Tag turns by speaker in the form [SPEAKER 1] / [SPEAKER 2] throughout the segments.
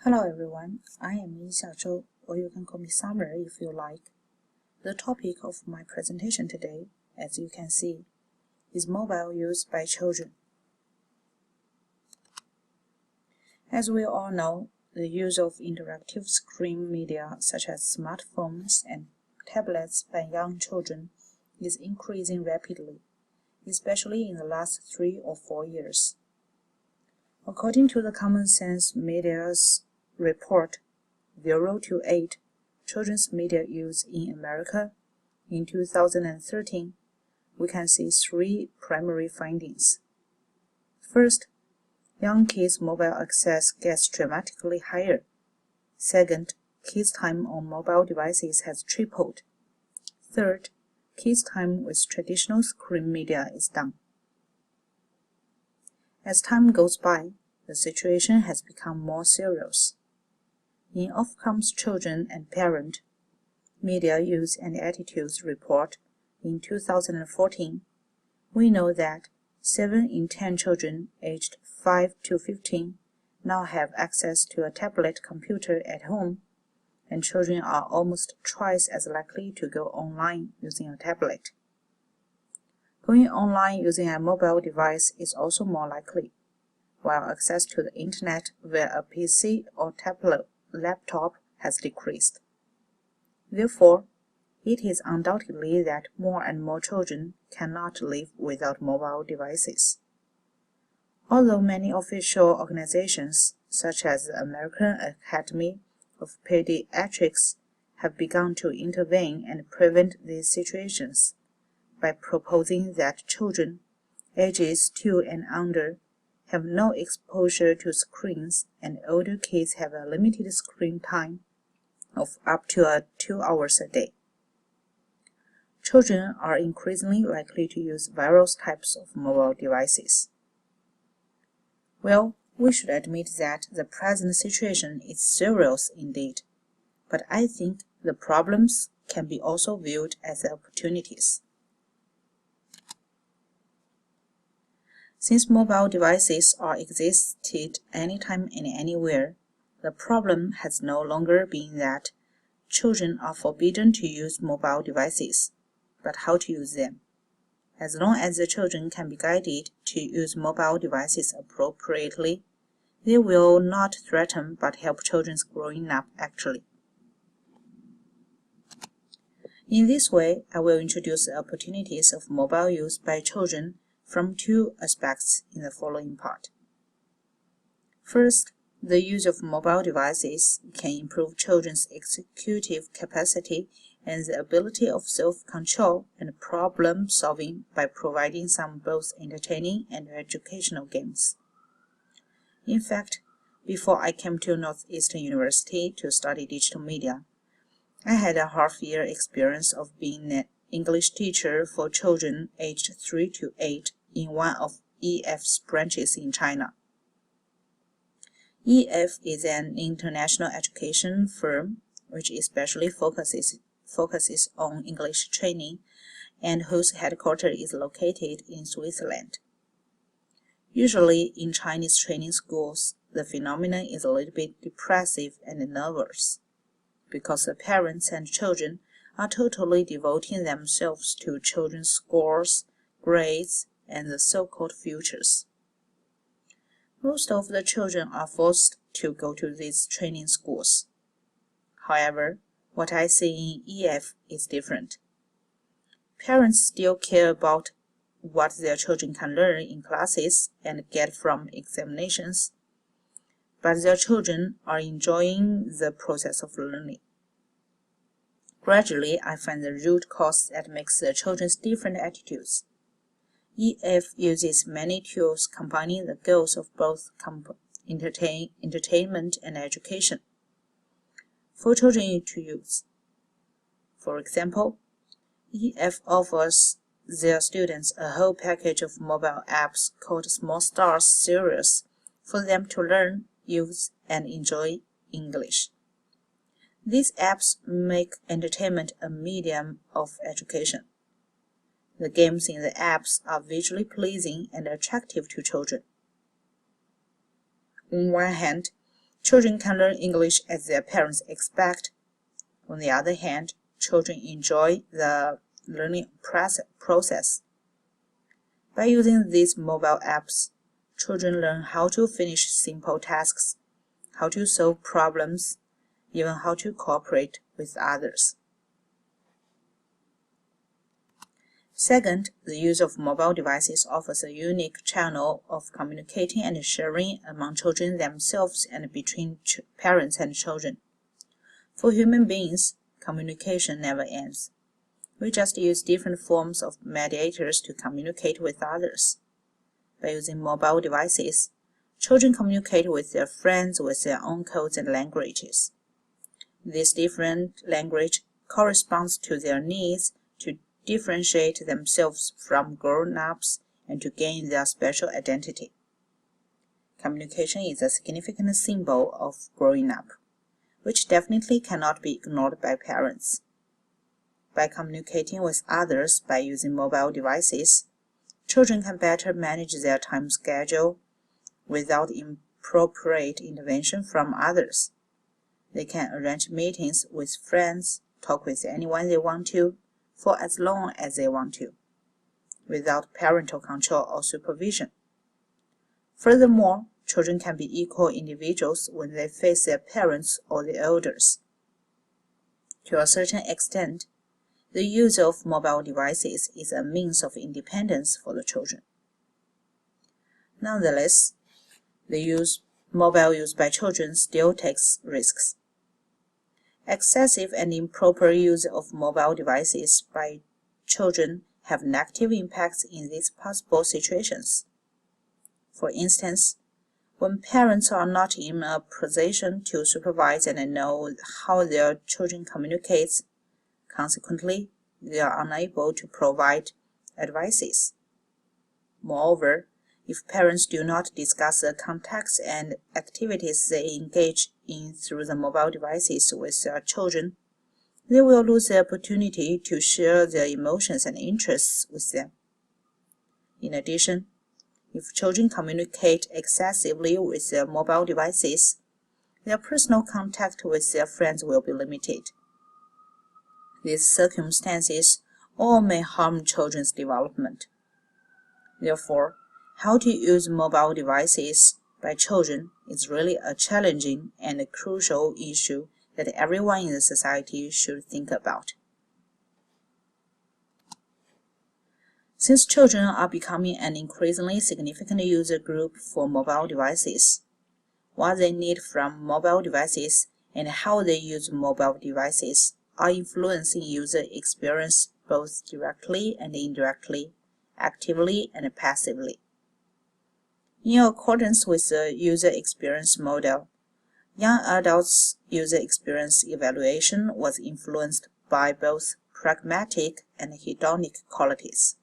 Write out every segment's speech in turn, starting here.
[SPEAKER 1] Hello everyone, I am Yixia Zhou, or you can call me Summer if you like. The topic of my presentation today, as you can see, is mobile use by children. As we all know, the use of interactive screen media such as smartphones and tablets by young children is increasing rapidly, especially in the last 3 or 4 years. According to the Common Sense Media's report 0 to 8 Children's Media Use in America in 2013, we can see 3 primary findings. First, young kids' mobile access gets dramatically higher. Second, kids' time on mobile devices has tripled. Third, kids' time with traditional screen media is down. As time goes by, the situation has become more serious. In Ofcom's Children and Parent Media Use and Attitudes report in 2014, we know that 7 in 10 children aged 5 to 15 now have access to a tablet computer at home, and children are almost twice as likely to go online using a tablet. Going online using a mobile device is also more likely, while access to the internet via a PC or laptop has decreased. Therefore, it is undoubtedly that more and more children cannot live without mobile devices. Although many official organizations, such as the American Academy of Pediatrics, have begun to intervene and prevent these situations by proposing that children ages 2 and under have no exposure to screens, and older kids have a limited screen time of up to 2 hours a day. Children are increasingly likely to use various types of mobile devices. Well, we should admit that the present situation is serious indeed, but I think the problems can be also viewed as opportunities. Since mobile devices are existed anytime and anywhere, the problem has no longer been that children are forbidden to use mobile devices, but how to use them. As long as the children can be guided to use mobile devices appropriately, they will not threaten but help children's growing up actually. In this way, I will introduce the opportunities of mobile use by children from 2 aspects in the following part. First, the use of mobile devices can improve children's executive capacity and the ability of self-control and problem-solving by providing some both entertaining and educational games. In fact, before I came to Northeastern University to study digital media, I had a half-year experience of being an English teacher for children aged 3 to 8 in one of EF's branches in China. EF is an international education firm which especially focuses on English training and whose headquarters is located in Switzerland. Usually in Chinese training schools, the phenomenon is a little bit depressive and nervous, because the parents and children are totally devoting themselves to children's scores, grades, and the so-called futures. Most of the children are forced to go to these training schools. However, what I see in EF is different. Parents still care about what their children can learn in classes and get from examinations, but their children are enjoying the process of learning. Gradually, I find the root cause that makes the children's different attitudes. EF uses many tools combining the goals of both entertainment and education for children to use. For example, EF offers their students a whole package of mobile apps called Small Stars series for them to learn, use, and enjoy English. These apps make entertainment a medium of education. The games in the apps are visually pleasing and attractive to children. On one hand, Children can learn English as their parents expect. On the other hand, children enjoy the learning process. By using these mobile apps, children learn how to finish simple tasks, how to solve problems, even how to cooperate with others. Second, the use of mobile devices offers a unique channel of communicating and sharing among children themselves and between parents and children. For human beings, communication never ends. We just use different forms of mediators to communicate with others. By using mobile devices, children communicate with their friends with their own codes and languages. This different language corresponds to their needs to differentiate themselves from grown-ups and to gain their special identity. Communication is a significant symbol of growing up, which definitely cannot be ignored by parents. By communicating with others by using mobile devices, children can better manage their time schedule without inappropriate intervention from others. They can arrange meetings with friends, talk with anyone they want to, for as long as they want to, without parental control or supervision. Furthermore, children can be equal individuals when they face their parents or the elders. To a certain extent, the use of mobile devices is a means of independence for the children. Nonetheless, the mobile use by children still takes risks. Excessive and improper use of mobile devices by children have negative impacts in these possible situations. For instance, when parents are not in a position to supervise and know how their children communicate, consequently, they are unable to provide advices. Moreover, if parents do not discuss the contacts and activities they engage in through the mobile devices with their children, they will lose the opportunity to share their emotions and interests with them. In addition, if children communicate excessively with their mobile devices, their personal contact with their friends will be limited. These circumstances all may harm children's development. Therefore, how to use mobile devices by children is really a challenging and a crucial issue that everyone in the society should think about. Since children are becoming an increasingly significant user group for mobile devices, what they need from mobile devices and how they use mobile devices are influencing user experience both directly and indirectly, actively and passively. In accordance with the user experience model, young adults' user experience evaluation was influenced by both pragmatic and hedonic qualities.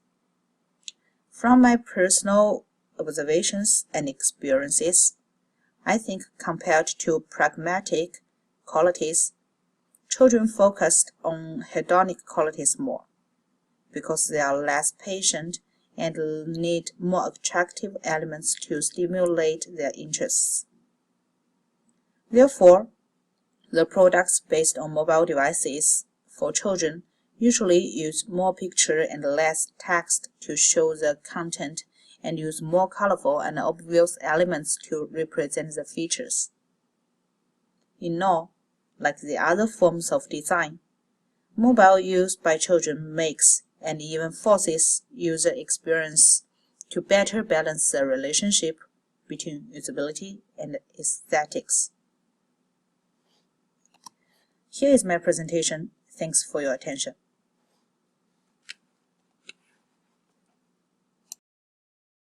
[SPEAKER 1] From my personal observations and experiences, I think compared to pragmatic qualities, children focused on hedonic qualities more, because they are less patient and need more attractive elements to stimulate their interests. Therefore, the products based on mobile devices for children usually use more picture and less text to show the content and use more colorful and obvious elements to represent the features. In all, like the other forms of design, mobile use by children makes and even forces user experience to better balance the relationship between usability and aesthetics. Here is my presentation. Thanks for your attention.